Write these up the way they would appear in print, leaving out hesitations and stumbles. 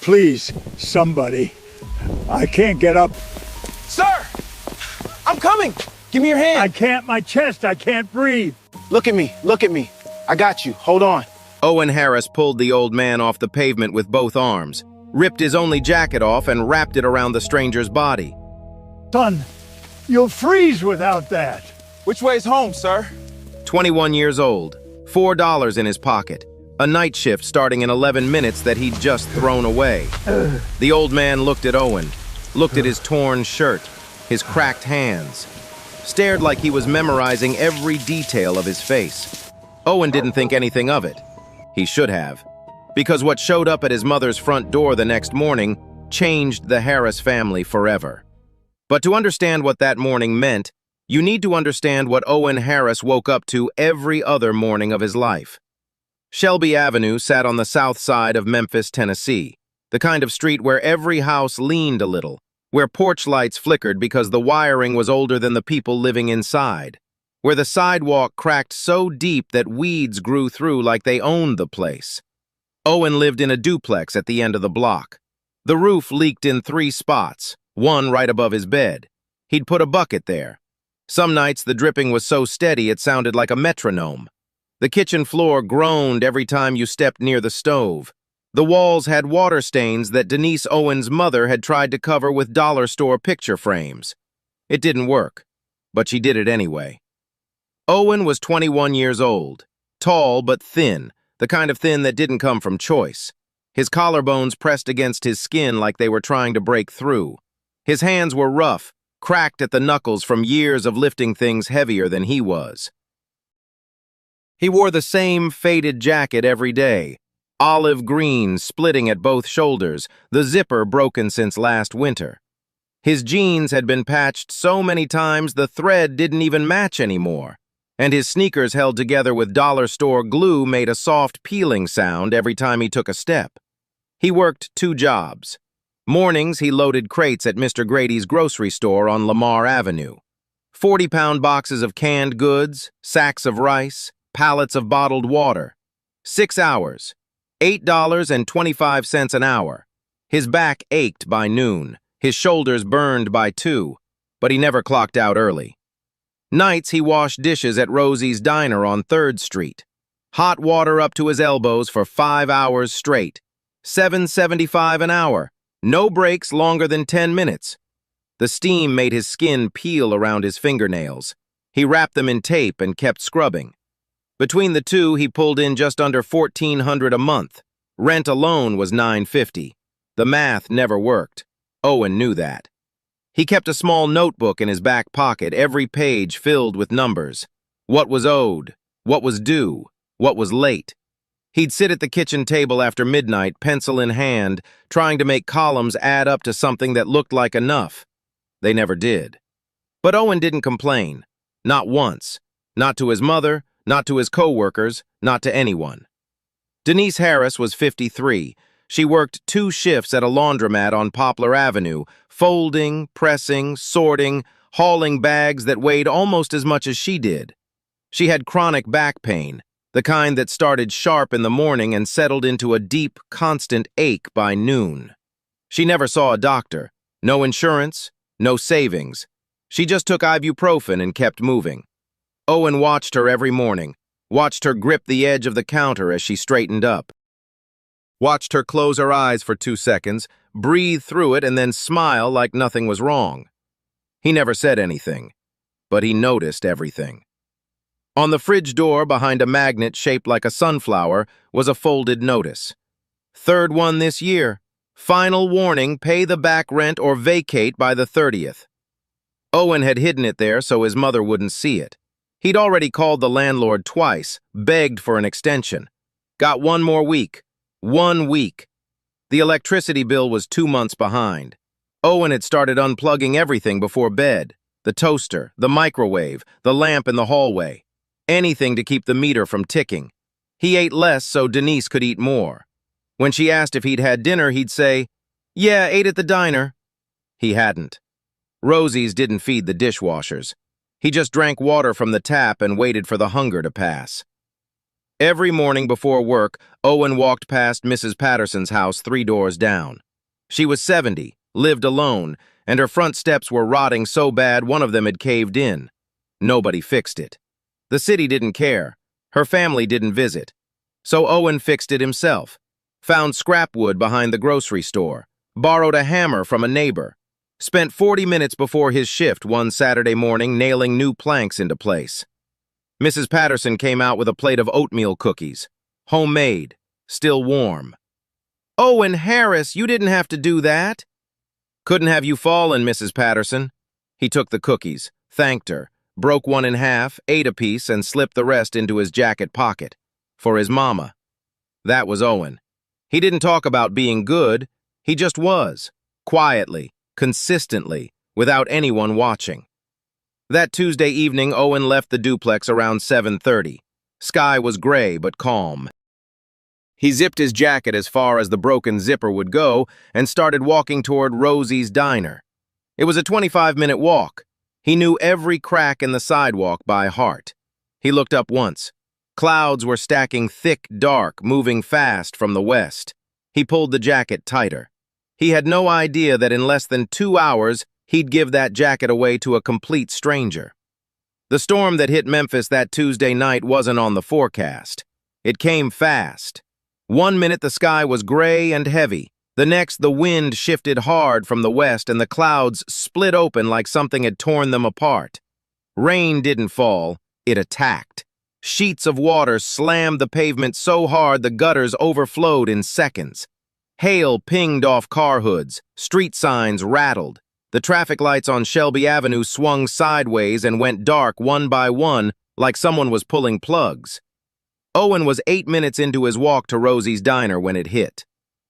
Please, somebody. I can't get up. Sir! I'm coming! Give me your hand! I can't, my chest, I can't breathe. Look at me, look at me. I got you, hold on. Owen Harris pulled the old man off the pavement with both arms, ripped his only jacket off and wrapped it around the stranger's body. Son, you'll freeze without that. Which way's home, sir? 21 years old, $4 in his pocket, a night shift starting in 11 minutes that he'd just thrown away. The old man looked at Owen, looked at his torn shirt, his cracked hands, stared like he was memorizing every detail of his face. Owen didn't think anything of it. He should have, because what showed up at his mother's front door the next morning changed the Harris family forever. But to understand what that morning meant, you need to understand what Owen Harris woke up to every other morning of his life. Shelby Avenue sat on the south side of Memphis, Tennessee, the kind of street where every house leaned a little, where porch lights flickered because the wiring was older than the people living inside, where the sidewalk cracked so deep that weeds grew through like they owned the place. Owen lived in a duplex at the end of the block. The roof leaked in 3 spots, one right above his bed. He'd put a bucket there. Some nights the dripping was so steady it sounded like a metronome. The kitchen floor groaned every time you stepped near the stove. The walls had water stains that Denise Owen's mother had tried to cover with dollar store picture frames. It didn't work, but she did it anyway. Owen was 21 years old, tall but thin, the kind of thin that didn't come from choice. His collarbones pressed against his skin like they were trying to break through. His hands were rough, cracked at the knuckles from years of lifting things heavier than he was. He wore the same faded jacket every day, olive green splitting at both shoulders, the zipper broken since last winter. His jeans had been patched so many times the thread didn't even match anymore, and his sneakers held together with dollar store glue made a soft peeling sound every time he took a step. He worked 2 jobs. Mornings he loaded crates at Mr. Grady's grocery store on Lamar Avenue. 40-pound boxes of canned goods, sacks of rice, pallets of bottled water. 6 hours, $8.25 an hour. His back ached by noon, his shoulders burned by 2, but he never clocked out early. Nights he washed dishes at Rosie's Diner on 3rd Street. Hot water up to his elbows for 5 hours straight. $7.75 an hour. No breaks longer than 10 minutes. The steam made his skin peel around his fingernails. He wrapped them in tape and kept scrubbing. Between the two, he pulled in just under $1,400 a month. Rent alone was $950. The math never worked. Owen knew that. He kept a small notebook in his back pocket, every page filled with numbers. What was owed, what was due, what was late. He'd sit at the kitchen table after midnight, pencil in hand, trying to make columns add up to something that looked like enough. They never did. But Owen didn't complain. Not once. Not to his mother, not to his co-workers, not to anyone. Denise Harris was 53. She worked 2 shifts at a laundromat on Poplar Avenue, folding, pressing, sorting, hauling bags that weighed almost as much as she did. She had chronic back pain, the kind that started sharp in the morning and settled into a deep, constant ache by noon. She never saw a doctor. No insurance, no savings. She just took ibuprofen and kept moving. Owen watched her every morning, watched her grip the edge of the counter as she straightened up. Watched her close her eyes for 2 seconds, breathe through it, and then smile like nothing was wrong. He never said anything, but he noticed everything. On the fridge door, behind a magnet shaped like a sunflower, was a folded notice. 3rd one this year. Final warning, pay the back rent or vacate by the 30th. Owen had hidden it there so his mother wouldn't see it. He'd already called the landlord twice, begged for an extension. Got 1 more week. 1 week. The electricity bill was 2 months behind. Owen had started unplugging everything before bed. The toaster, the microwave, the lamp in the hallway. Anything to keep the meter from ticking. He ate less so Denise could eat more. When she asked if he'd had dinner, he'd say, "Yeah, ate at the diner." He hadn't. Rosie's didn't feed the dishwashers. He just drank water from the tap and waited for the hunger to pass. Every morning before work, Owen walked past Mrs. Patterson's house 3 doors down. She was 70, lived alone, and her front steps were rotting so bad one of them had caved in. Nobody fixed it. The city didn't care. Her family didn't visit. So Owen fixed it himself. Found scrap wood behind the grocery store. Borrowed a hammer from a neighbor. Spent 40 minutes before his shift one Saturday morning nailing new planks into place. Mrs. Patterson came out with a plate of oatmeal cookies. Homemade. Still warm. "Owen Harris, you didn't have to do that." "Couldn't have you fallen, Mrs. Patterson." He took the cookies, thanked her, broke one in half, ate a piece, and slipped the rest into his jacket pocket. For his mama. That was Owen. He didn't talk about being good. He just was. Quietly, consistently, without anyone watching. That Tuesday evening, Owen left the duplex around 7:30. Sky was gray but calm. He zipped his jacket as far as the broken zipper would go and started walking toward Rosie's diner. It was a 25-minute walk. He knew every crack in the sidewalk by heart. He looked up once. Clouds were stacking thick, dark, moving fast from the west. He pulled the jacket tighter. He had no idea that in less than 2 hours, he'd give that jacket away to a complete stranger. The storm that hit Memphis that Tuesday night wasn't on the forecast. It came fast. 1 minute the sky was gray and heavy. The next, the wind shifted hard from the west and the clouds split open like something had torn them apart. Rain didn't fall, it attacked. Sheets of water slammed the pavement so hard the gutters overflowed in seconds. Hail pinged off car hoods, street signs rattled. The traffic lights on Shelby Avenue swung sideways and went dark one by one like someone was pulling plugs. Owen was 8 minutes into his walk to Rosie's diner when it hit.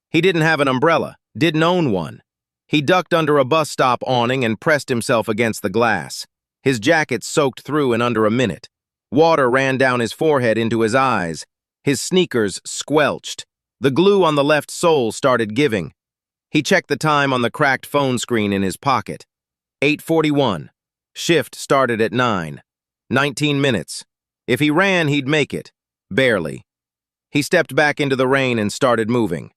He didn't have an umbrella, didn't own one. He ducked under a bus stop awning and pressed himself against the glass. His jacket soaked through in under a minute. Water ran down his forehead into his eyes. His sneakers squelched. The glue on the left sole started giving. He checked the time on the cracked phone screen in his pocket. 8:41. Shift started at 9. 19 minutes. If he ran, he'd make it. Barely. He stepped back into the rain and started moving.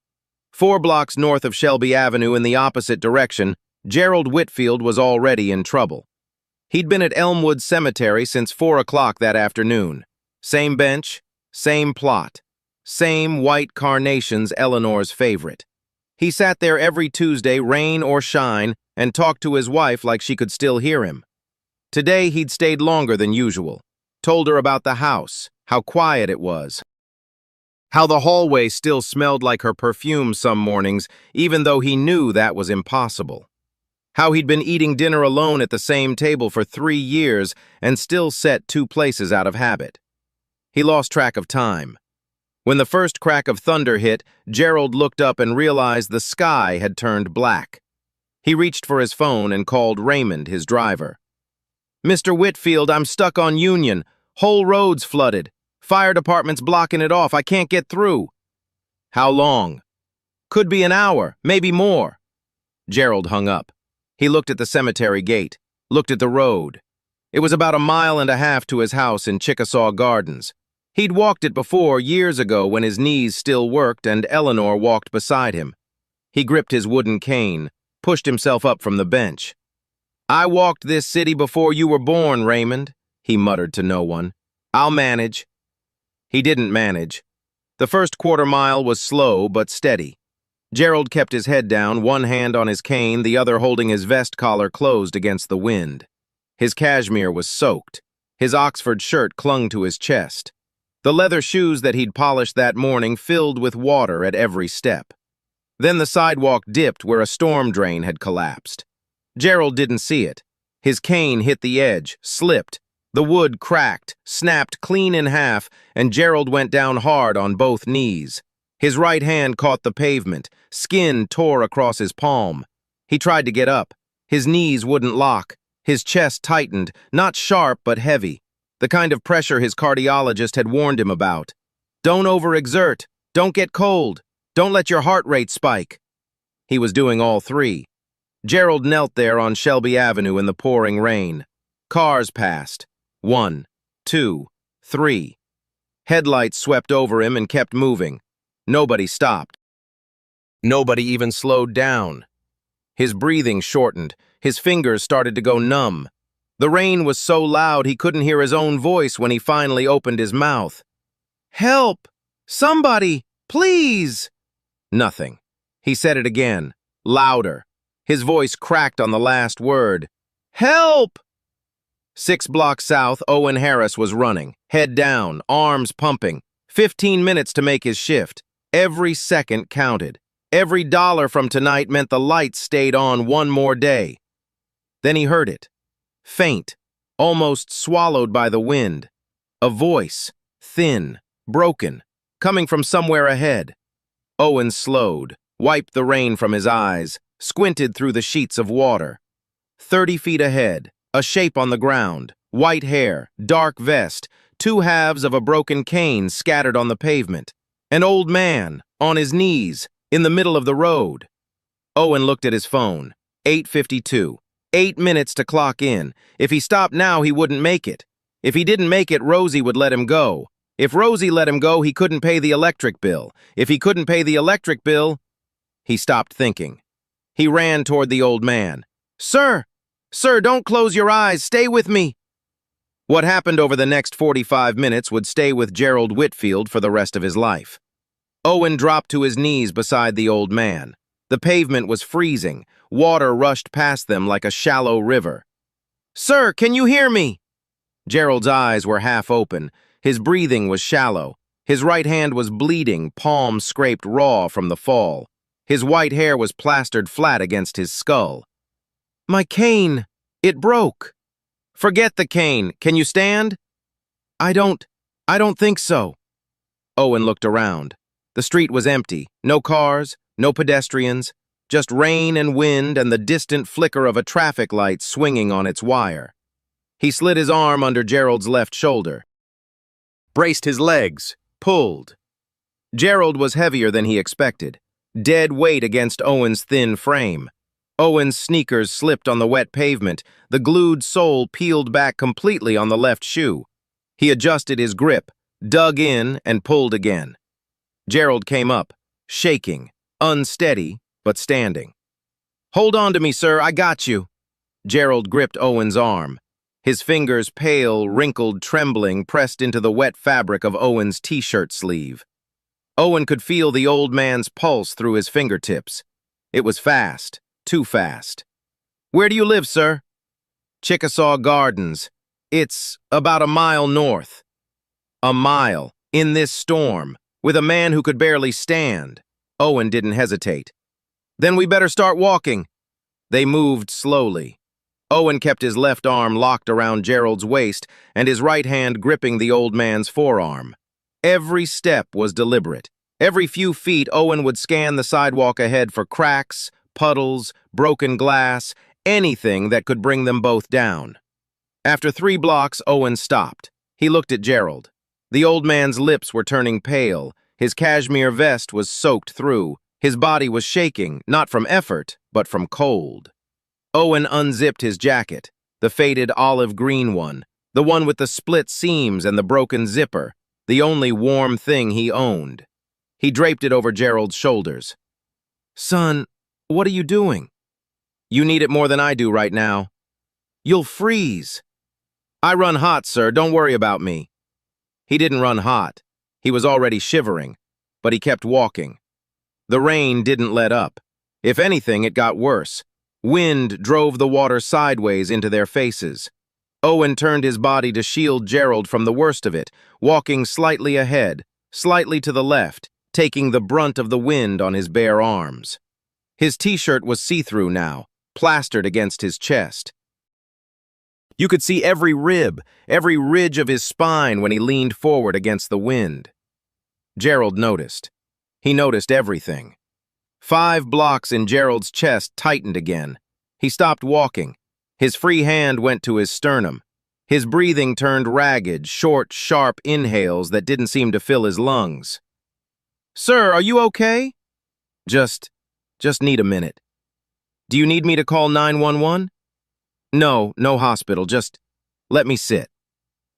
4 blocks north of Shelby Avenue in the opposite direction, Gerald Whitfield was already in trouble. He'd been at Elmwood Cemetery since 4 o'clock that afternoon. Same bench, same plot, same white carnations, Eleanor's favorite. He sat there every Tuesday, rain or shine, and talked to his wife like she could still hear him. Today he'd stayed longer than usual. Told her about the house, how quiet it was. How the hallway still smelled like her perfume some mornings, even though he knew that was impossible. How he'd been eating dinner alone at the same table for 3 years and still set 2 places out of habit. He lost track of time. When the first crack of thunder hit, Gerald looked up and realized the sky had turned black. He reached for his phone and called Raymond, his driver. "Mr. Whitfield, I'm stuck on Union. Whole road's flooded. Fire department's blocking it off. I can't get through." "How long?" "Could be an hour, maybe more." Gerald hung up. He looked at the cemetery gate, looked at the road. It was about 1.5 miles to his house in Chickasaw Gardens. He'd walked it before, years ago, when his knees still worked and Eleanor walked beside him. He gripped his wooden cane, pushed himself up from the bench. "I walked this city before you were born, Raymond," he muttered to no one. "I'll manage." He didn't manage. The first quarter-mile was slow but steady. Gerald kept his head down, one hand on his cane, the other holding his vest collar closed against the wind. His cashmere was soaked. His Oxford shirt clung to his chest. The leather shoes that he'd polished that morning filled with water at every step. Then the sidewalk dipped where a storm drain had collapsed. Gerald didn't see it. His cane hit the edge, slipped. The wood cracked, snapped clean in half, and Gerald went down hard on both knees. His right hand caught the pavement. Skin tore across his palm. He tried to get up. His knees wouldn't lock. His chest tightened, not sharp but heavy. The kind of pressure his cardiologist had warned him about. "Don't overexert. Don't get cold. Don't let your heart rate spike." He was doing all 3. Gerald knelt there on Shelby Avenue in the pouring rain. Cars passed. 1, 2, 3. Headlights swept over him and kept moving. Nobody stopped. Nobody even slowed down. His breathing shortened. His fingers started to go numb. The rain was so loud he couldn't hear his own voice when he finally opened his mouth. "Help! Somebody! Please!" Nothing. He said it again, louder. His voice cracked on the last word. "Help!" 6 blocks south, Owen Harris was running, head down, arms pumping. 15 minutes to make his shift. Every second counted. Every dollar from tonight meant the lights stayed on one more day. Then he heard it. Faint, almost swallowed by the wind. A voice, thin, broken, coming from somewhere ahead. Owen slowed, wiped the rain from his eyes, squinted through the sheets of water. 30 feet ahead, a shape on the ground, white hair, dark vest, 2 halves of a broken cane scattered on the pavement. An old man, on his knees, in the middle of the road. Owen looked at his phone. 8:52. 8 minutes to clock in. If he stopped now, he wouldn't make it. If he didn't make it, Rosie would let him go. If Rosie let him go, he couldn't pay the electric bill. If he couldn't pay the electric bill, he stopped thinking. He ran toward the old man. "Sir! Sir, don't close your eyes. Stay with me." What happened over the next 45 minutes would stay with Gerald Whitfield for the rest of his life. Owen dropped to his knees beside the old man. The pavement was freezing. Water rushed past them like a shallow river. "Sir, can you hear me?" Gerald's eyes were half open. His breathing was shallow. His right hand was bleeding, palm scraped raw from the fall. His white hair was plastered flat against his skull. "My cane! It broke." "Forget the cane. Can you stand?" I don't think so." Owen looked around. The street was empty. No cars, no pedestrians, just rain and wind and the distant flicker of a traffic light swinging on its wire. He slid his arm under Gerald's left shoulder, braced his legs, pulled. Gerald was heavier than he expected, dead weight against Owen's thin frame. Owen's sneakers slipped on the wet pavement. The glued sole peeled back completely on the left shoe. He adjusted his grip, dug in, and pulled again. Gerald came up, shaking, unsteady, but standing. "Hold on to me, sir. I got you." Gerald gripped Owen's arm. His fingers, pale, wrinkled, trembling, pressed into the wet fabric of Owen's t-shirt sleeve. Owen could feel the old man's pulse through his fingertips. It was fast, too fast. "Where do you live, sir?" "Chickasaw Gardens. It's about a mile north." A mile, in this storm, with a man who could barely stand. Owen didn't hesitate. "Then we better start walking." They moved slowly. Owen kept his left arm locked around Gerald's waist and his right hand gripping the old man's forearm. Every step was deliberate. Every few feet, Owen would scan the sidewalk ahead for cracks, puddles, broken glass, anything that could bring them both down. After 3 blocks, Owen stopped. He looked at Gerald. The old man's lips were turning pale. His cashmere vest was soaked through. His body was shaking, not from effort, but from cold. Owen unzipped his jacket, the faded olive green one, the one with the split seams and the broken zipper, the only warm thing he owned. He draped it over Gerald's shoulders. "Son, what are you doing?" "You need it more than I do right now." "You'll freeze." "I run hot, sir. Don't worry about me." He didn't run hot. He was already shivering, but he kept walking. The rain didn't let up. If anything, it got worse. Wind drove the water sideways into their faces. Owen turned his body to shield Gerald from the worst of it, walking slightly ahead, slightly to the left, taking the brunt of the wind on his bare arms. His t-shirt was see-through now, plastered against his chest. You could see every rib, every ridge of his spine when he leaned forward against the wind. Gerald noticed. He noticed everything. 5 blocks in Gerald's chest tightened again. He stopped walking. His free hand went to his sternum. His breathing turned ragged, short, sharp inhales that didn't seem to fill his lungs. "Sir, are you okay?" Just need a minute." "Do you need me to call 911? No hospital, just let me sit."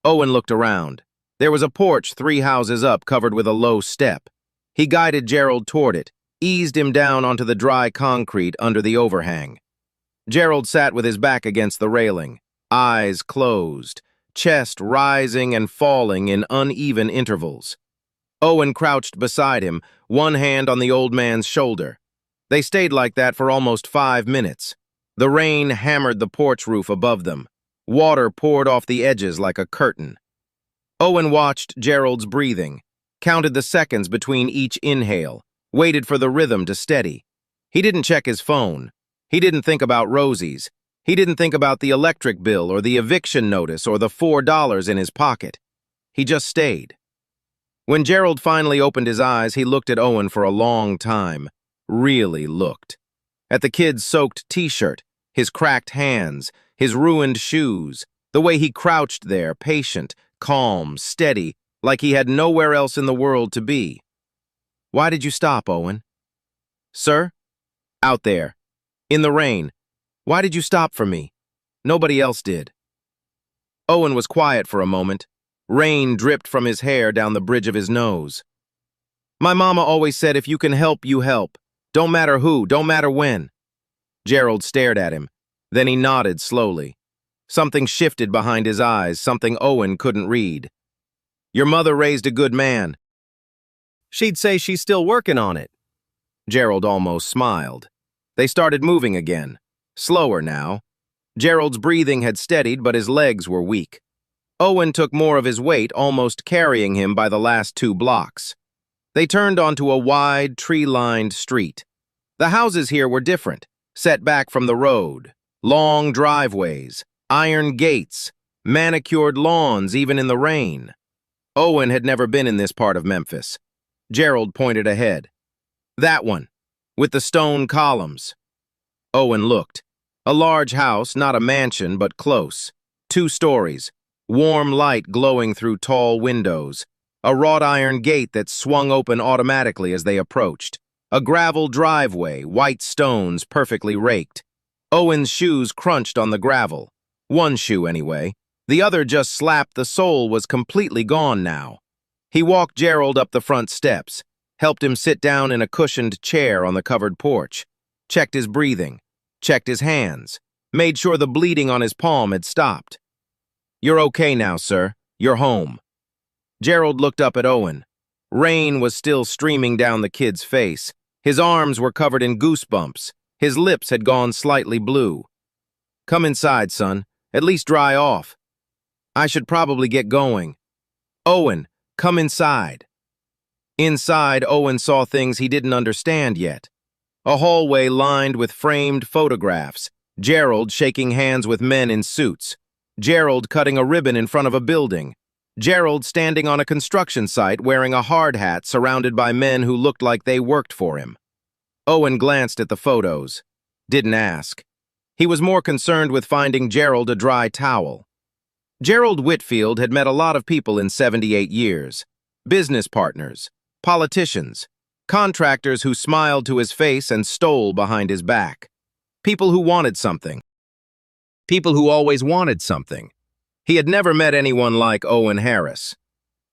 Owen looked around. There was a porch 3 houses up covered with a low step. He guided Gerald toward it, eased him down onto the dry concrete under the overhang. Gerald sat with his back against the railing, eyes closed, chest rising and falling in uneven intervals. Owen crouched beside him, one hand on the old man's shoulder. They stayed like that for almost 5 minutes. The rain hammered the porch roof above them. Water poured off the edges like a curtain. Owen watched Gerald's breathing, counted the seconds between each inhale, waited for the rhythm to steady. He didn't check his phone. He didn't think about Rosie's. He didn't think about the electric bill or the eviction notice or the $4 in his pocket. He just stayed. When Gerald finally opened his eyes, he looked at Owen for a long time. Really looked. At the kid's soaked t-shirt, his cracked hands, his ruined shoes, the way he crouched there, patient, calm, steady, like he had nowhere else in the world to be. "Why did you stop, Owen?" "Sir?" "Out there. In the rain. Why did you stop for me? Nobody else did." Owen was quiet for a moment. Rain dripped from his hair down the bridge of his nose. "My mama always said if you can help, you help. Don't matter who, don't matter when." Gerald stared at him. Then he nodded slowly. Something shifted behind his eyes, something Owen couldn't read. "Your mother raised a good man." "She'd say she's still working on it." Gerald almost smiled. They started moving again. Slower now. Gerald's breathing had steadied, but his legs were weak. Owen took more of his weight, almost carrying him by the last 2 blocks. They turned onto a wide, tree-lined street. The houses here were different, set back from the road. Long driveways, iron gates, manicured lawns even in the rain. Owen had never been in this part of Memphis. Gerald pointed ahead. "That one, with the stone columns." Owen looked. A large house, not a mansion, but close. 2 stories, warm light glowing through tall windows. A wrought iron gate that swung open automatically as they approached. A gravel driveway, white stones perfectly raked. Owen's shoes crunched on the gravel. One shoe, anyway. The other just slapped, the sole was completely gone now. He walked Gerald up the front steps, helped him sit down in a cushioned chair on the covered porch, checked his breathing, checked his hands, made sure the bleeding on his palm had stopped. "You're okay now, sir. You're home." Gerald looked up at Owen. Rain was still streaming down the kid's face. His arms were covered in goosebumps. His lips had gone slightly blue. "Come inside, son. At least dry off." "I should probably get going." "Owen, come inside." Inside, Owen saw things he didn't understand yet. A hallway lined with framed photographs. Gerald shaking hands with men in suits. Gerald cutting a ribbon in front of a building. Gerald standing on a construction site wearing a hard hat surrounded by men who looked like they worked for him. Owen glanced at the photos. Didn't ask. He was more concerned with finding Gerald a dry towel. Gerald Whitfield had met a lot of people in 78 years. Business partners, politicians, contractors who smiled to his face and stole behind his back. People who wanted something. People who always wanted something. He had never met anyone like Owen Harris.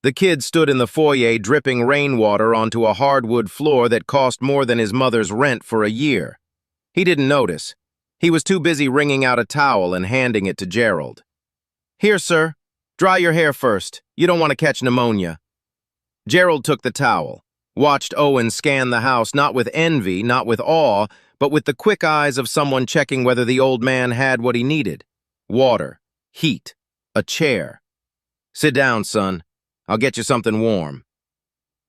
The kid stood in the foyer dripping rainwater onto a hardwood floor that cost more than his mother's rent for a year. He didn't notice. He was too busy wringing out a towel and handing it to Gerald. "Here, sir. Dry your hair first. You don't want to catch pneumonia." Gerald took the towel, watched Owen scan the house not with envy, not with awe, but with the quick eyes of someone checking whether the old man had what he needed. Water, heat, a chair. "Sit down, son. I'll get you something warm."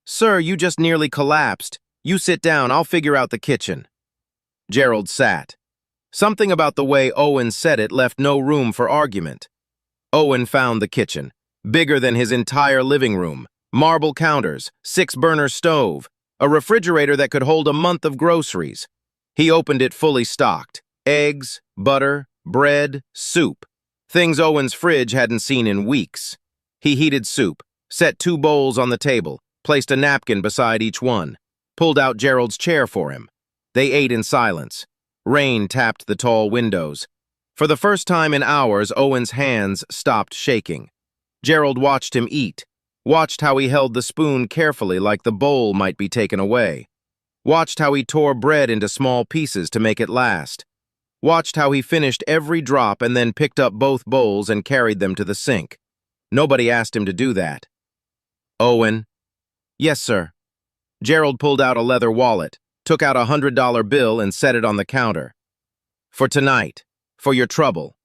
"Sir, you just nearly collapsed. You sit down, I'll figure out the kitchen." Gerald sat. Something about the way Owen said it left no room for argument. Owen found the kitchen, bigger than his entire living room, marble counters, 6-burner stove, a refrigerator that could hold a month of groceries. He opened it fully stocked. Eggs, butter, bread, soup. Things Owen's fridge hadn't seen in weeks. He heated soup, set 2 bowls on the table, placed a napkin beside each one, pulled out Gerald's chair for him. They ate in silence. Rain tapped the tall windows. For the first time in hours, Owen's hands stopped shaking. Gerald watched him eat, Watched how he held the spoon carefully like the bowl might be taken away. Watched how he tore bread into small pieces to make it last. Watched how he finished every drop and then picked up both bowls and carried them to the sink. Nobody asked him to do that. Owen. Yes, sir. Gerald pulled out a leather wallet, took out a $100 bill and set it on the counter. For tonight. For your trouble.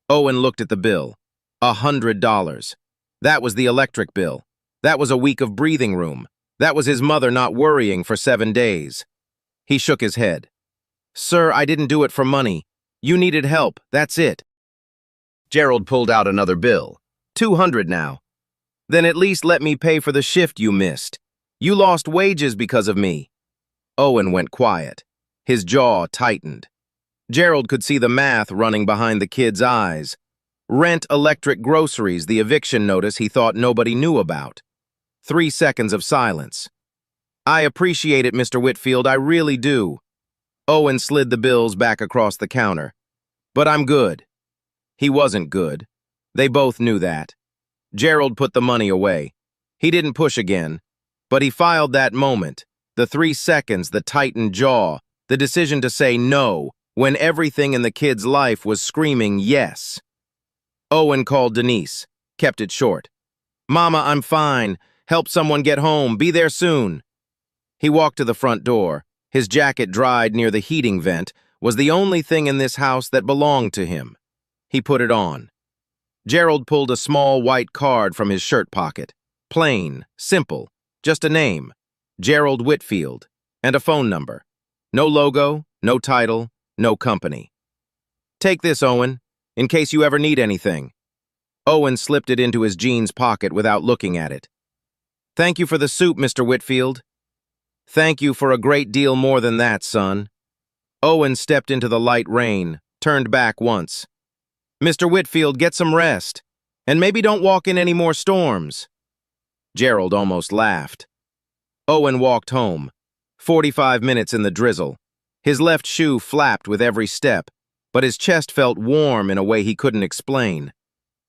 Owen looked at the bill. $100. That was the electric bill. That was a week of breathing room. That was his mother not worrying for 7 days. He shook his head. Sir, I didn't do it for money. You needed help, that's it. Gerald pulled out another bill. $200 now. Then at least let me pay for the shift you missed. You lost wages because of me. Owen went quiet. His jaw tightened. Gerald could see the math running behind the kid's eyes. Rent, electric, groceries, the eviction notice he thought nobody knew about. 3 seconds of silence. I appreciate it, Mr. Whitfield, I really do. Owen slid the bills back across the counter. But I'm good. He wasn't good. They both knew that. Gerald put the money away. He didn't push again. But he filed that moment, the 3 seconds, the tightened jaw, the decision to say no, when everything in the kid's life was screaming yes. Owen called Denise, kept it short. Mama, I'm fine. Help someone get home. Be there soon. He walked to the front door. His jacket dried near the heating vent, was the only thing in this house that belonged to him. He put it on. Gerald pulled a small white card from his shirt pocket. Plain, simple, just a name, Gerald Whitfield, and a phone number. No logo, no title, no company. Take this, Owen, in case you ever need anything. Owen slipped it into his jeans pocket without looking at it. Thank you for the soup, Mr. Whitfield. Thank you for a great deal more than that, son. Owen stepped into the light rain, turned back once. Mr. Whitfield, get some rest, and maybe don't walk in any more storms. Gerald almost laughed. Owen walked home, 45 minutes in the drizzle. His left shoe flapped with every step, but his chest felt warm in a way he couldn't explain.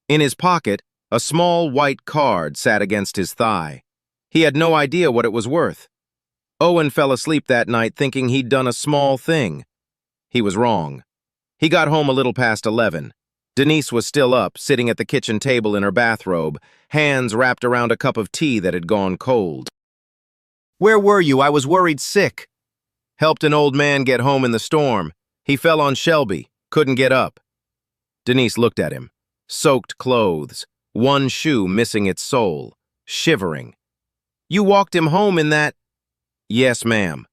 In his pocket, a small white card sat against his thigh. He had no idea what it was worth. Owen fell asleep that night thinking he'd done a small thing. He was wrong. He got home a little past 11. Denise was still up, sitting at the kitchen table in her bathrobe, hands wrapped around a cup of tea that had gone cold. Where were you? I was worried sick. Helped an old man get home in the storm. He fell on Shelby, couldn't get up. Denise looked at him. Soaked clothes, one shoe missing its sole, shivering. You walked him home in that? Yes, ma'am.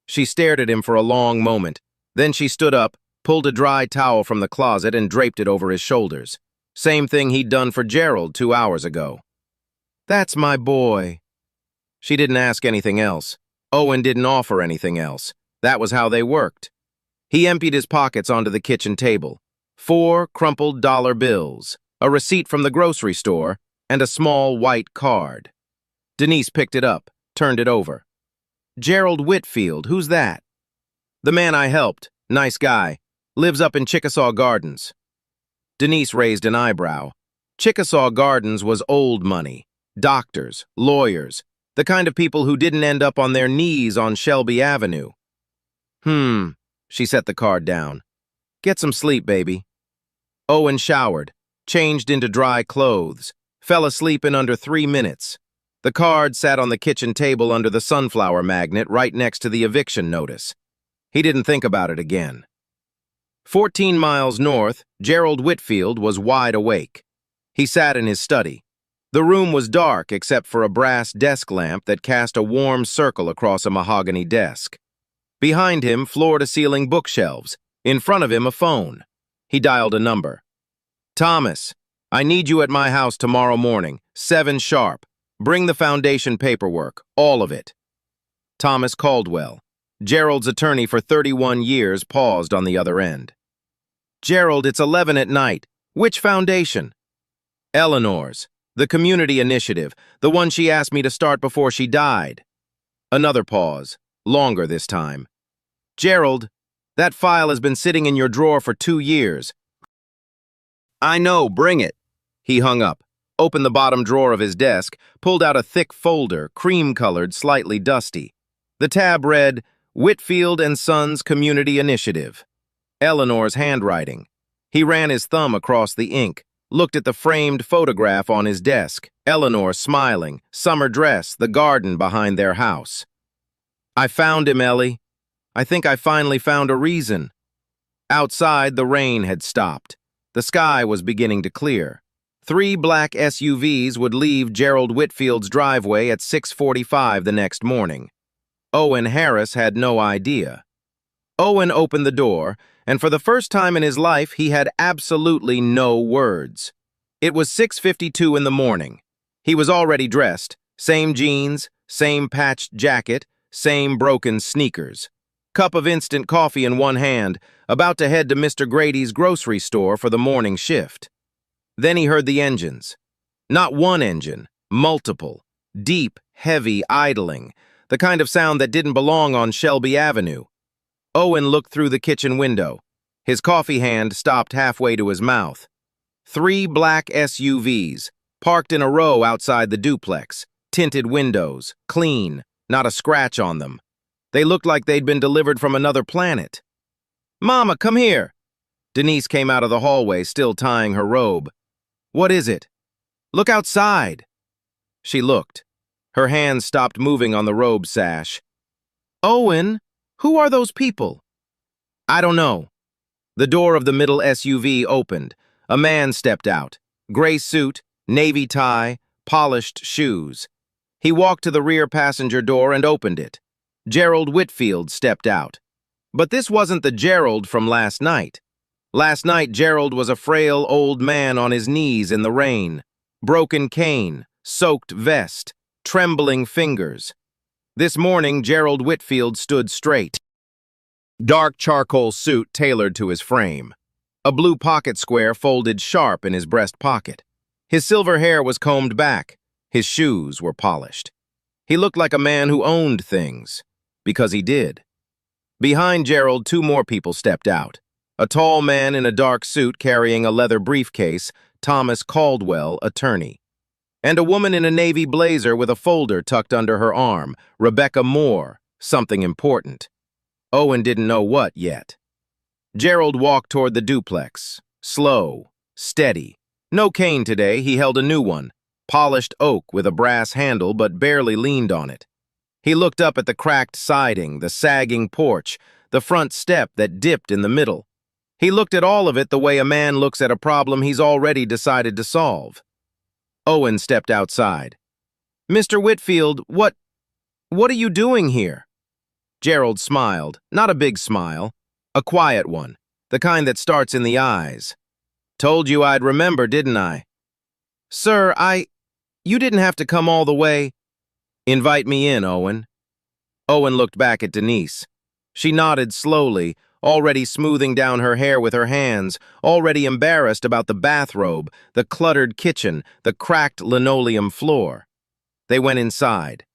She stared at him for a long moment. Then she stood up, pulled a dry towel from the closet and draped it over his shoulders. Same thing he'd done for Gerald 2 hours ago. That's my boy. She didn't ask anything else. Owen didn't offer anything else. That was how they worked. He emptied his pockets onto the kitchen table. 4 crumpled dollar bills, a receipt from the grocery store, and a small white card. Denise picked it up, turned it over. Gerald Whitfield, who's that? The man I helped, nice guy, lives up in Chickasaw Gardens. Denise raised an eyebrow. Chickasaw Gardens was old money, doctors, lawyers, the kind of people who didn't end up on their knees on Shelby Avenue. She set the card down. Get some sleep, baby. Owen showered, changed into dry clothes, fell asleep in under 3 minutes. The card sat on the kitchen table under the sunflower magnet right next to the eviction notice. He didn't think about it again. 14 miles north, Gerald Whitfield was wide awake. He sat in his study. The room was dark except for a brass desk lamp that cast a warm circle across a mahogany desk. Behind him, floor-to-ceiling bookshelves. In front of him, a phone. He dialed a number. Thomas, I need you at my house tomorrow morning, 7 sharp. Bring the foundation paperwork, all of it. Thomas Caldwell, Gerald's attorney for 31 years, paused on the other end. Gerald, it's 11 at night. Which foundation? Eleanor's, the community initiative, the one she asked me to start before she died. Another pause, longer this time. Gerald, that file has been sitting in your drawer for 2 years. I know, bring it. He hung up. opened the bottom drawer of his desk, pulled out a thick folder, cream-colored, slightly dusty. The tab read, Whitfield and Sons Community Initiative. Eleanor's handwriting. He ran his thumb across the ink, looked at the framed photograph on his desk. Eleanor smiling, summer dress, the garden behind their house. I found him, Ellie. I think I finally found a reason. Outside, the rain had stopped. The sky was beginning to clear. 3 black SUVs would leave Gerald Whitfield's driveway at 6:45 the next morning. Owen Harris had no idea. Owen opened the door, and for the first time in his life, he had absolutely no words. It was 6:52 in the morning. He was already dressed, same jeans, same patched jacket, same broken sneakers. Cup of instant coffee in one hand, about to head to Mr. Grady's grocery store for the morning shift. Then he heard the engines. Not one engine, multiple. Deep, heavy, idling. The kind of sound that didn't belong on Shelby Avenue. Owen looked through the kitchen window. His coffee hand stopped halfway to his mouth. 3 black SUVs, parked in a row outside the duplex. Tinted windows, clean, not a scratch on them. They looked like they'd been delivered from another planet. Mama, come here. Denise came out of the hallway, still tying her robe. What is it? Look outside. She looked. Her hands stopped moving on the robe sash. Owen, who are those people? I don't know. The door of the middle SUV opened. A man stepped out. Gray suit, navy tie, polished shoes. He walked to the rear passenger door and opened it. Gerald Whitfield stepped out. But this wasn't the Gerald from last night. Last night, Gerald was a frail old man on his knees in the rain. Broken cane, soaked vest, trembling fingers. This morning, Gerald Whitfield stood straight. Dark charcoal suit tailored to his frame. A blue pocket square folded sharp in his breast pocket. His silver hair was combed back. His shoes were polished. He looked like a man who owned things. Because he did. Behind Gerald, 2 more people stepped out. A tall man in a dark suit carrying a leather briefcase, Thomas Caldwell, attorney. And a woman in a navy blazer with a folder tucked under her arm, Rebecca Moore, something important. Owen didn't know what yet. Gerald walked toward the duplex. Slow, steady. No cane today, he held a new one. Polished oak with a brass handle but barely leaned on it. He looked up at the cracked siding, the sagging porch, the front step that dipped in the middle. He looked at all of it the way a man looks at a problem he's already decided to solve. Owen stepped outside. Mr. Whitfield, what are you doing here? Gerald smiled, not a big smile, a quiet one, the kind that starts in the eyes. Told you I'd remember, didn't I? Sir, you didn't have to come all the way. Invite me in, Owen. Owen looked back at Denise. She nodded slowly, already smoothing down her hair with her hands, already embarrassed about the bathrobe, the cluttered kitchen, the cracked linoleum floor. They went inside.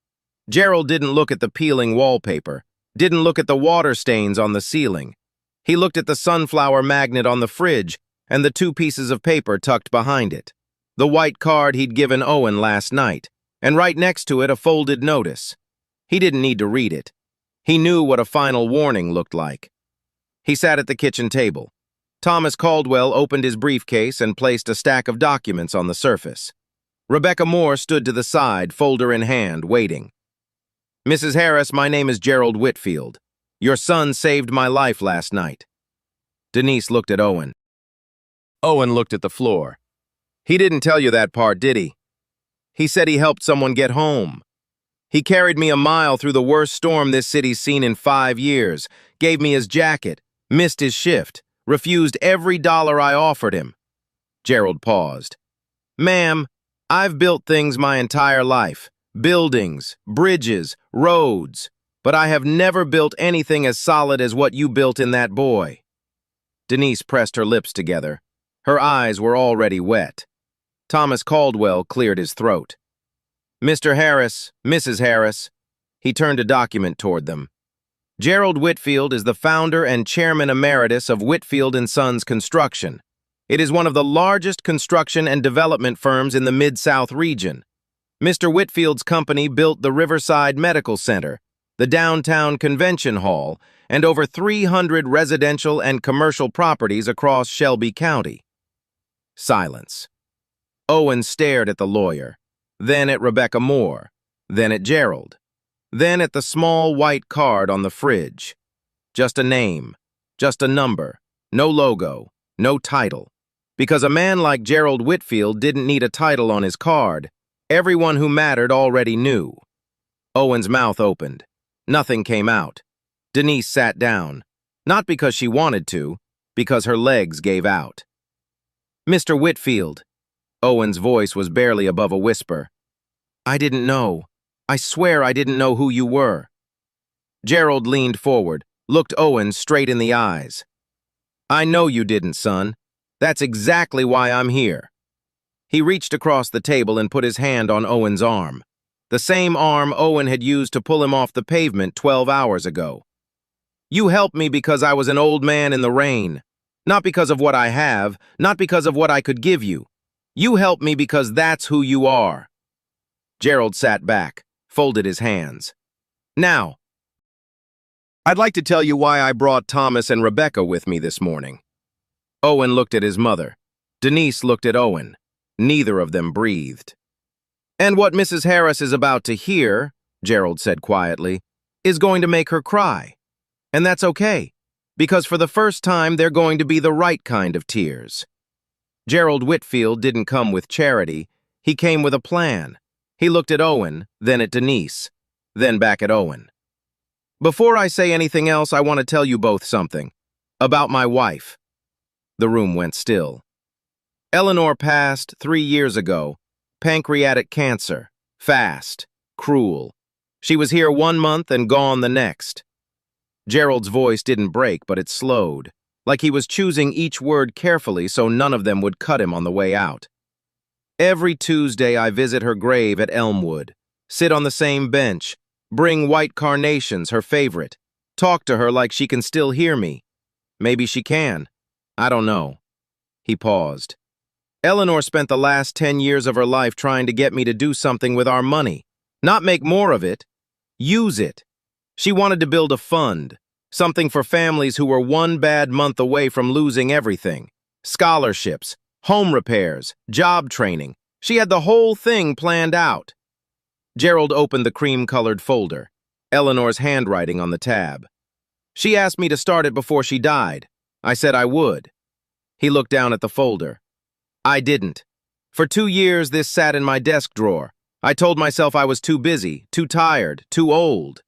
Gerald didn't look at the peeling wallpaper, didn't look at the water stains on the ceiling. He looked at the sunflower magnet on the fridge and the 2 pieces of paper tucked behind it. The white card he'd given Owen last night, and right next to it a folded notice. He didn't need to read it. He knew what a final warning looked like. He sat at the kitchen table. Thomas Caldwell opened his briefcase and placed a stack of documents on the surface. Rebecca Moore stood to the side, folder in hand, waiting. Mrs. Harris, my name is Gerald Whitfield. Your son saved my life last night. Denise looked at Owen. Owen looked at the floor. He didn't tell you that part, did he? He said he helped someone get home. He carried me a mile through the worst storm this city's seen in 5 years, gave me his jacket, missed his shift, refused every dollar I offered him. Gerald paused. Ma'am, I've built things my entire life. Buildings, bridges, roads. But I have never built anything as solid as what you built in that boy. Denise pressed her lips together. Her eyes were already wet. Thomas Caldwell cleared his throat. Mr. Harris, Mrs. Harris. He turned a document toward them. Gerald Whitfield is the founder and chairman emeritus of Whitfield and Sons Construction. It is one of the largest construction and development firms in the Mid-South region. Mr. Whitfield's company built the Riverside Medical Center, the downtown convention hall, and over 300 residential and commercial properties across Shelby County. Silence. Owen stared at the lawyer, then at Rebecca Moore, then at Gerald, then at the small white card on the fridge. Just a name, just a number, no logo, no title. Because a man like Gerald Whitfield didn't need a title on his card, everyone who mattered already knew. Owen's mouth opened. Nothing came out. Denise sat down, not because she wanted to, because her legs gave out. Mr. Whitfield. Owen's voice was barely above a whisper. I didn't know. I swear I didn't know who you were. Gerald leaned forward, looked Owen straight in the eyes. I know you didn't, son. That's exactly why I'm here. He reached across the table and put his hand on Owen's arm, the same arm Owen had used to pull him off the pavement 12 hours ago. You helped me because I was an old man in the rain, not because of what I have, not because of what I could give you. You helped me because that's who you are. Gerald sat back, folded his hands. Now, I'd like to tell you why I brought Thomas and Rebecca with me this morning. Owen looked at his mother. Denise looked at Owen. Neither of them breathed. And what Mrs. Harris is about to hear, Gerald said quietly, is going to make her cry. And that's okay, because for the first time they're going to be the right kind of tears. Gerald Whitfield didn't come with charity. He came with a plan. He looked at Owen, then at Denise, then back at Owen. Before I say anything else, I want to tell you both something. About my wife. The room went still. Eleanor passed 3 years ago. Pancreatic cancer. Fast. Cruel. She was here 1 month and gone the next. Gerald's voice didn't break, but it slowed, like he was choosing each word carefully so none of them would cut him on the way out. Every Tuesday I visit her grave at Elmwood, sit on the same bench, bring white carnations, her favorite, talk to her like she can still hear me. Maybe she can. I don't know. He paused. Eleanor spent the last 10 years of her life trying to get me to do something with our money. Not make more of it. Use it. She wanted to build a fund, something for families who were 1 bad month away from losing everything. Scholarships, home repairs, job training. She had the whole thing planned out. Gerald opened the cream-colored folder, Eleanor's handwriting on the tab. She asked me to start it before she died. I said I would. He looked down at the folder. I didn't. For 2 years, this sat in my desk drawer. I told myself I was too busy, too tired, too old.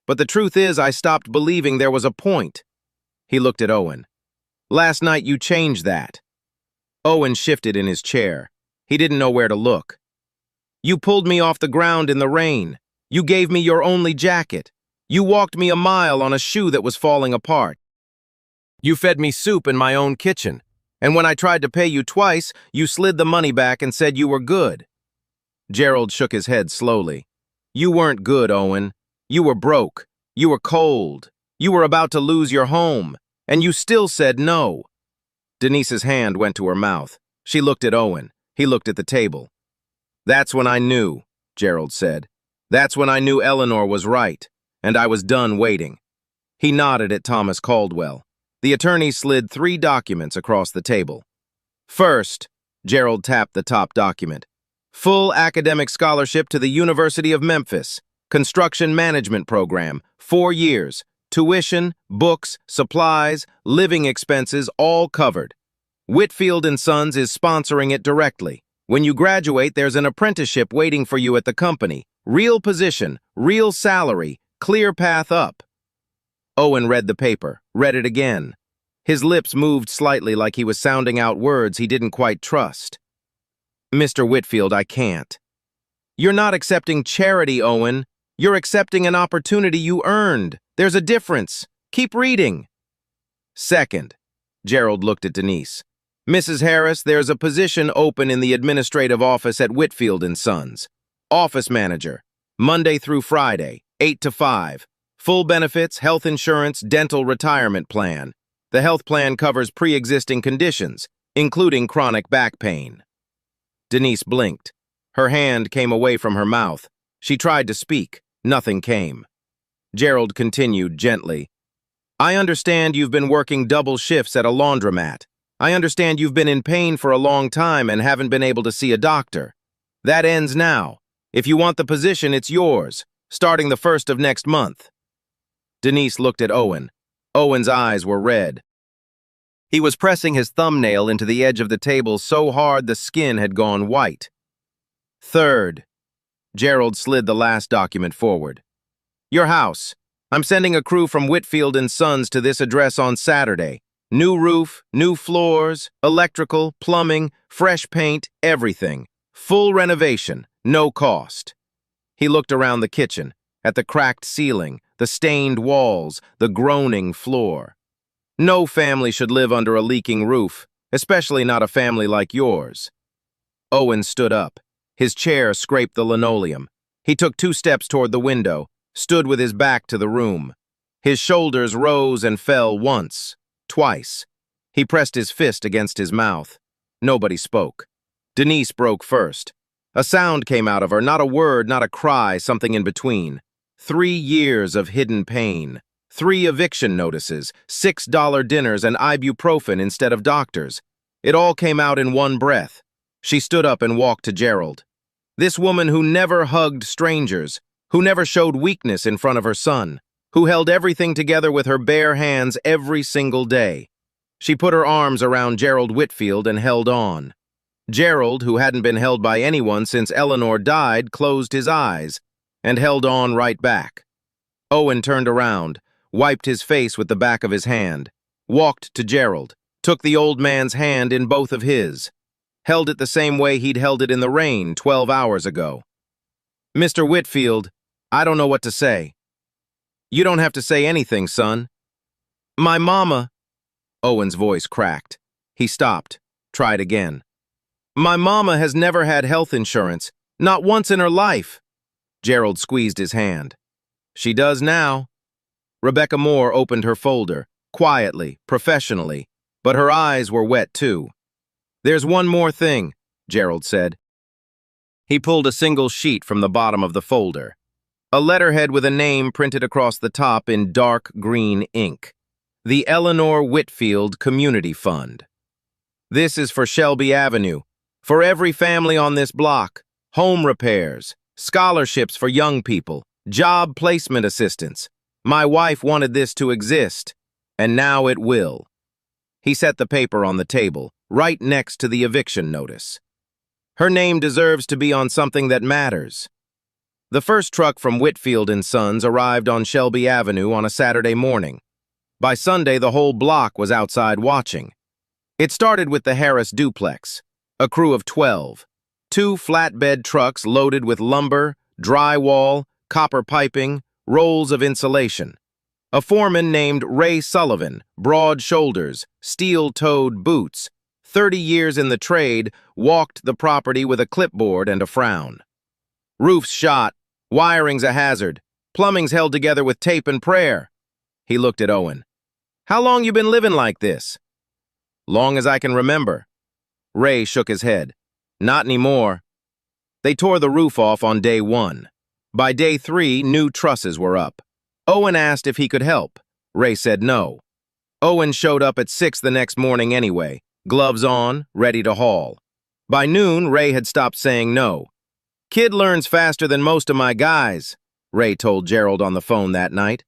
But the truth is, I stopped believing there was a point. He looked at Owen. Last night, you changed that. Owen shifted in his chair. He didn't know where to look. You pulled me off the ground in the rain. You gave me your only jacket. You walked me a mile on a shoe that was falling apart. You fed me soup in my own kitchen. And when I tried to pay you twice, you slid the money back and said you were good. Gerald shook his head slowly. You weren't good, Owen. You were broke. You were cold. You were about to lose your home. And you still said no. Denise's hand went to her mouth. She looked at Owen. He looked at the table. That's when I knew, Gerald said. That's when I knew Eleanor was right, and I was done waiting. He nodded at Thomas Caldwell. The attorney slid 3 documents across the table. First, Gerald tapped the top document. Full academic scholarship to the University of Memphis. Construction management program. 4 years. Tuition, books, supplies, living expenses, all covered. Whitfield & Sons is sponsoring it directly. When you graduate, there's an apprenticeship waiting for you at the company. Real position, real salary, clear path up. Owen read the paper, read it again. His lips moved slightly like he was sounding out words he didn't quite trust. Mr. Whitfield, I can't. You're not accepting charity, Owen. You're accepting an opportunity you earned. There's a difference. Keep reading. Second, Gerald looked at Denise. Mrs. Harris, there's a position open in the administrative office at Whitfield & Sons. Office manager. Monday through Friday, 8 to 5. Full benefits, health insurance, dental retirement plan. The health plan covers pre-existing conditions. including chronic back pain. Denise blinked. Her hand came away from her mouth. She tried to speak. Nothing came. Gerald continued gently. I understand you've been working double shifts at a laundromat. I understand you've been in pain for a long time and haven't been able to see a doctor. That ends now. If you want the position, it's yours, starting the 1st of next month. Denise looked at Owen. Owen's eyes were red. He was pressing his thumbnail into the edge of the table so hard the skin had gone white. 3rd. Gerald slid the last document forward. Your house. I'm sending a crew from Whitfield & Sons to this address on Saturday. New roof, new floors, electrical, plumbing, fresh paint, everything. Full renovation, no cost. He looked around the kitchen, at the cracked ceiling, the stained walls, the groaning floor. No family should live under a leaking roof, especially not a family like yours. Owen stood up. His chair scraped the linoleum. He took 2 steps toward the window, stood with his back to the room. His shoulders rose and fell once, twice. He pressed his fist against his mouth. Nobody spoke. Denise broke first. A sound came out of her, not a word, not a cry, something in between. 3 years of hidden pain. 3 eviction notices, $6 dinners, and ibuprofen instead of doctors. It all came out in one breath. She stood up and walked to Gerald. This woman who never hugged strangers, who never showed weakness in front of her son, who held everything together with her bare hands every single day. She put her arms around Gerald Whitfield and held on. Gerald, who hadn't been held by anyone since Eleanor died, closed his eyes and held on right back. Owen turned around, wiped his face with the back of his hand, walked to Gerald, took the old man's hand in both of his, held it the same way he'd held it in the rain 12 hours ago. Mr. Whitfield, I don't know what to say. You don't have to say anything, son. My mama. Owen's voice cracked. He stopped, tried again. My mama has never had health insurance, not once in her life. Gerald squeezed his hand. She does now. Rebecca Moore opened her folder, quietly, professionally, but her eyes were wet too. There's one more thing, Gerald said. He pulled a single sheet from the bottom of the folder. A letterhead with a name printed across the top in dark green ink. The Eleanor Whitfield Community Fund. This is for Shelby Avenue, for every family on this block, home repairs, scholarships for young people, job placement assistance. My wife wanted this to exist, and now it will. He set the paper on the table, right next to the eviction notice. Her name deserves to be on something that matters. The first truck from Whitfield & Sons arrived on Shelby Avenue on a Saturday morning. By Sunday, the whole block was outside watching. It started with the Harris duplex, a crew of 12, 2 flatbed trucks loaded with lumber, drywall, copper piping, rolls of insulation. A foreman named Ray Sullivan, broad shoulders, steel-toed boots, 30 years in the trade, walked the property with a clipboard and a frown. Roofs shot, wiring's a hazard, plumbing's held together with tape and prayer. He looked at Owen. How long you been living like this? Long as I can remember. Ray shook his head. Not anymore. They tore the roof off on day 1. By day 3, new trusses were up. Owen asked if he could help. Ray said no. Owen showed up at 6 the next morning anyway, gloves on, ready to haul. By noon, Ray had stopped saying no. Kid learns faster than most of my guys, Ray told Gerald on the phone that night.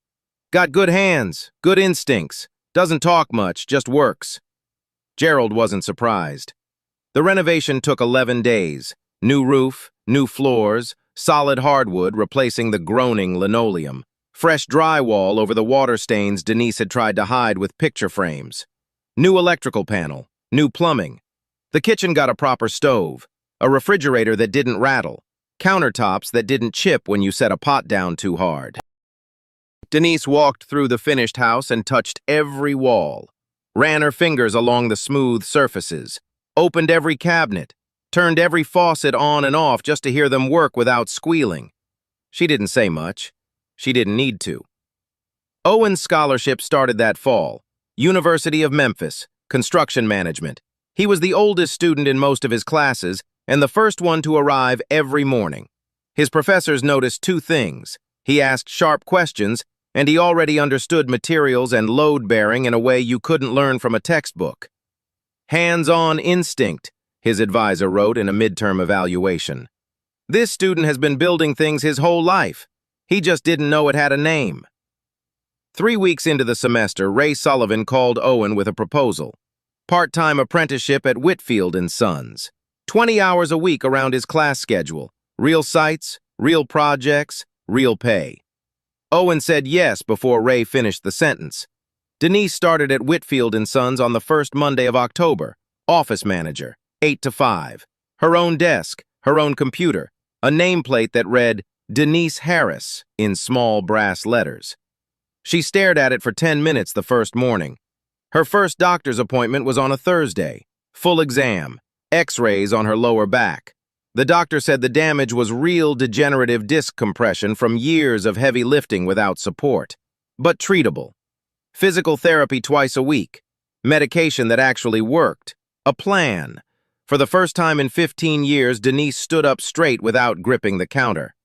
Got good hands, good instincts, doesn't talk much, just works. Gerald wasn't surprised. The renovation took 11 days. New roof, new floors, solid hardwood replacing the groaning linoleum, fresh drywall over the water stains Denise had tried to hide with picture frames, new electrical panel, new plumbing. The kitchen got a proper stove, a refrigerator that didn't rattle, countertops that didn't chip when you set a pot down too hard. Denise walked through the finished house and touched every wall, ran her fingers along the smooth surfaces, opened every cabinet, turned every faucet on and off just to hear them work without squealing. She didn't say much. She didn't need to. Owen's scholarship started that fall. University of Memphis, construction management. He was the oldest student in most of his classes and the first one to arrive every morning. His professors noticed two things. He asked sharp questions, and he already understood materials and load-bearing in a way you couldn't learn from a textbook. Hands-on instinct, his advisor wrote in a midterm evaluation. This student has been building things his whole life. He just didn't know it had a name. 3 weeks into the semester, Ray Sullivan called Owen with a proposal. Part-time apprenticeship at Whitfield & Sons. 20 hours a week around his class schedule. Real sites, real projects, real pay. Owen said yes before Ray finished the sentence. Denise started at Whitfield & Sons on the first Monday of October. Office manager, 8 to 5. Her own desk, her own computer, a nameplate that read, Denise Harris, in small brass letters. She stared at it for 10 minutes the first morning. Her first doctor's appointment was on a Thursday. Full exam, X-rays on her lower back. The doctor said the damage was real degenerative disc compression from years of heavy lifting without support, but treatable. Physical therapy twice a week. Medication that actually worked. A plan. For the first time in 15 years, Denise stood up straight without gripping the counter.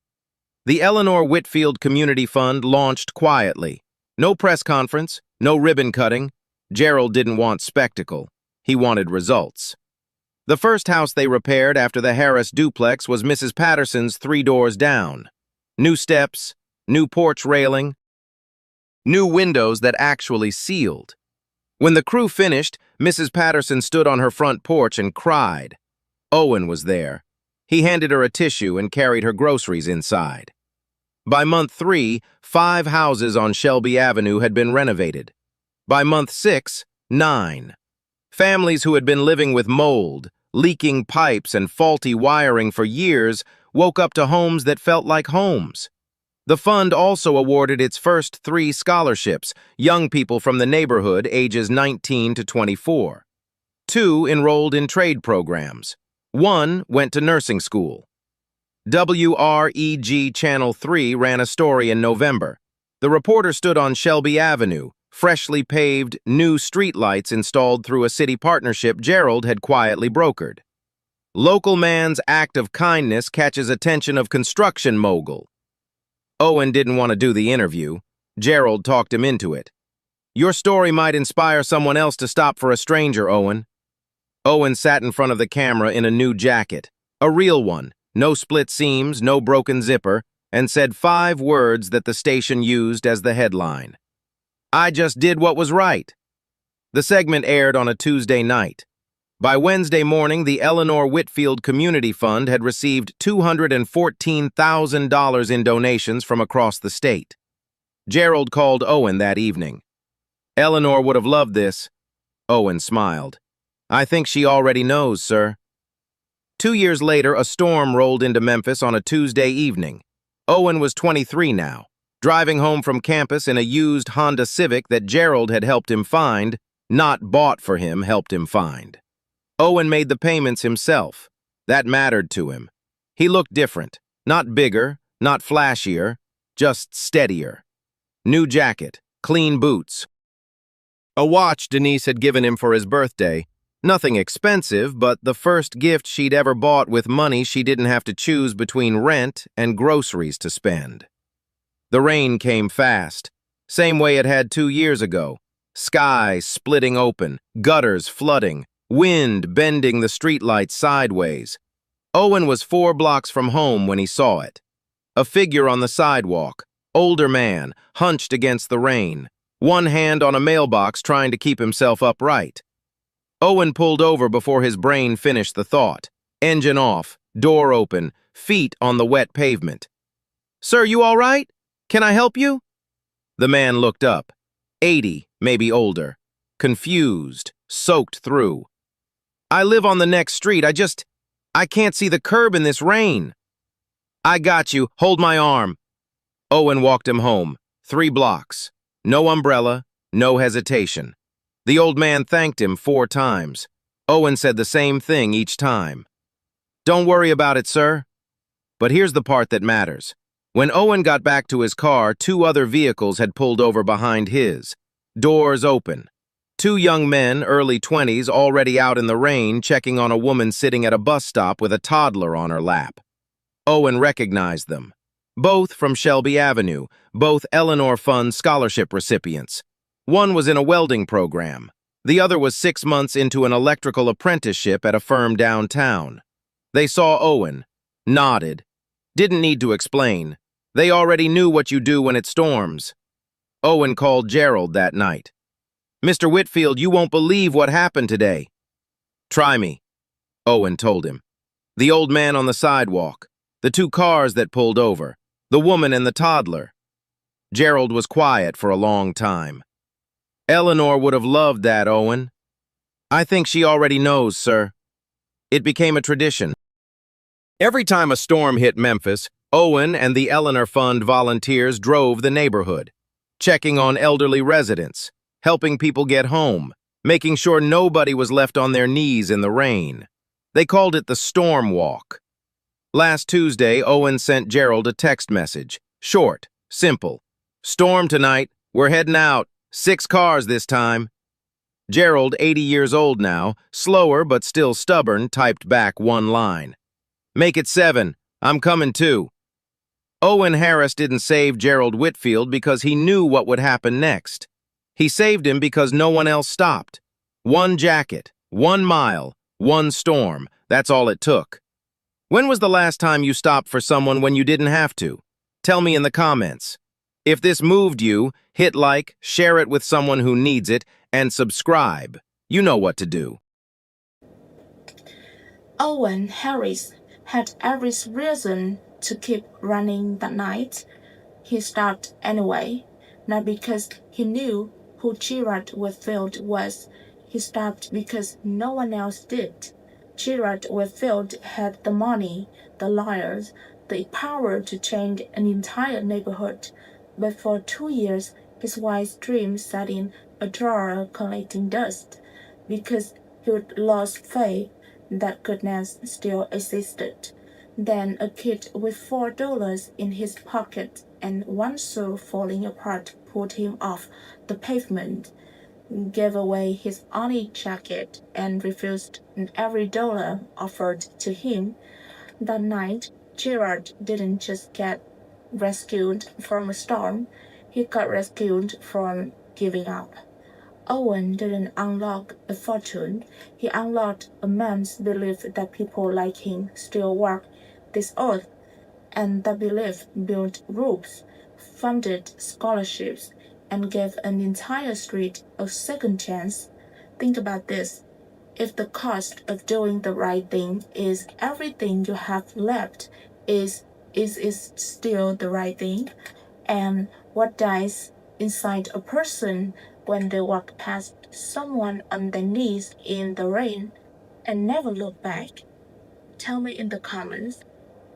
The Eleanor Whitfield Community Fund launched quietly. No press conference, no ribbon cutting. Gerald didn't want spectacle. He wanted results. The first house they repaired after the Harris duplex was Mrs. Patterson's 3 doors down. New steps, new porch railing, new windows that actually sealed. When the crew finished, Mrs. Patterson stood on her front porch and cried. Owen was there. He handed her a tissue and carried her groceries inside. By month 3, 5 houses on Shelby Avenue had been renovated. By month 6, 9. Families who had been living with mold, leaking pipes, and faulty wiring for years woke up to homes that felt like homes. The fund also awarded its first 3 scholarships, young people from the neighborhood ages 19 to 24. 2 enrolled in trade programs. 1 went to nursing school. WREG Channel 3 ran a story in November. The reporter stood on Shelby Avenue, freshly paved, new streetlights installed through a city partnership Gerald had quietly brokered. Local man's act of kindness catches attention of construction mogul. Owen didn't want to do the interview. Gerald talked him into it. Your story might inspire someone else to stop for a stranger, Owen. Owen sat in front of the camera in a new jacket, a real one, no split seams, no broken zipper, and said 5 words that the station used as the headline. I just did what was right. The segment aired on a Tuesday night. By Wednesday morning, the Eleanor Whitfield Community Fund had received $214,000 in donations from across the state. Gerald called Owen that evening. Eleanor would have loved this. Owen smiled. I think she already knows, sir. 2 years later, a storm rolled into Memphis on a Tuesday evening. Owen was 23 now, driving home from campus in a used Honda Civic that Gerald had helped him find, not bought for him, helped him find. Owen made the payments himself. That mattered to him. He looked different, not bigger, not flashier, just steadier. New jacket, clean boots. A watch Denise had given him for his birthday. Nothing expensive, but the first gift she'd ever bought with money she didn't have to choose between rent and groceries to spend. The rain came fast, same way it had 2 years ago. Sky splitting open, gutters flooding, wind bending the streetlights sideways. Owen was 4 blocks from home when he saw it. A figure on the sidewalk, older man, hunched against the rain, one hand on a mailbox trying to keep himself upright. Owen pulled over before his brain finished the thought. Engine off, door open, feet on the wet pavement. Sir, you all right? Can I help you? The man looked up. 80, maybe older. Confused, soaked through. I live on the next street. I can't see the curb in this rain. I got you. Hold my arm. Owen walked him home. 3 blocks. No umbrella, no hesitation. The old man thanked him 4 times. Owen said the same thing each time. Don't worry about it, sir. But here's the part that matters. When Owen got back to his car, 2 other vehicles had pulled over behind his. Doors open. Two young men, early 20s, already out in the rain, checking on a woman sitting at a bus stop with a toddler on her lap. Owen recognized them. Both from Shelby Avenue, both Eleanor Fund scholarship recipients. One was in a welding program. The other was 6 months into an electrical apprenticeship at a firm downtown. They saw Owen, nodded. Didn't need to explain. They already knew what you do when it storms. Owen called Gerald that night. "Mr. Whitfield, you won't believe what happened today." "Try me," Owen told him. The old man on the sidewalk, the two cars that pulled over, the woman and the toddler. Gerald was quiet for a long time. "Eleanor would have loved that, Owen." "I think she already knows, sir." It became a tradition. Every time a storm hit Memphis, Owen and the Eleanor Fund volunteers drove the neighborhood, checking on elderly residents, helping people get home, making sure nobody was left on their knees in the rain. They called it the Storm Walk. Last Tuesday, Owen sent Gerald a text message. Short, simple. "Storm tonight. We're heading out. 6 cars this time." Gerald, 80 years old now, slower but still stubborn, typed back one line. "Make it 7. I'm coming too." Owen Harris didn't save Gerald Whitfield because he knew what would happen next. He saved him because no one else stopped. 1 jacket, 1 mile, 1 storm. That's all it took. When was the last time you stopped for someone when you didn't have to? Tell me in the comments. If this moved you, hit like, share it with someone who needs it, and subscribe. You know what to do. Owen Harris had every reason to keep running that night. He stopped anyway, not because he knew who Gerard Whitfield was. He stopped because no one else did. Gerard Whitfield had the money, the lawyers, the power to change an entire neighborhood. But for 2 years, his wife's dream sat in a drawer collecting dust because he'd lost faith that goodness still existed. Then a kid with $4 in his pocket and one shoe falling apart pulled him off the pavement, gave away his only jacket, and refused every dollar offered to him. That night, Gerard didn't just get rescued from a storm, he got rescued from giving up. Owen didn't unlock a fortune, he unlocked a man's belief that people like him still walk this earth, and that belief built roofs, funded scholarships, and gave an entire street a second chance. Think about this. If the cost of doing the right thing is everything you have left, is it still the right thing? And what dies inside a person when they walk past someone on their knees in the rain and never look back? Tell me in the comments.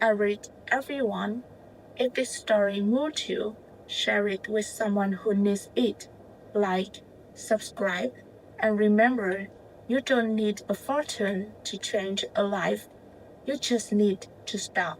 I read everyone. If this story moved you, share it with someone who needs it. Like, subscribe, and remember, you don't need a fortune to change a life. You just need to stop.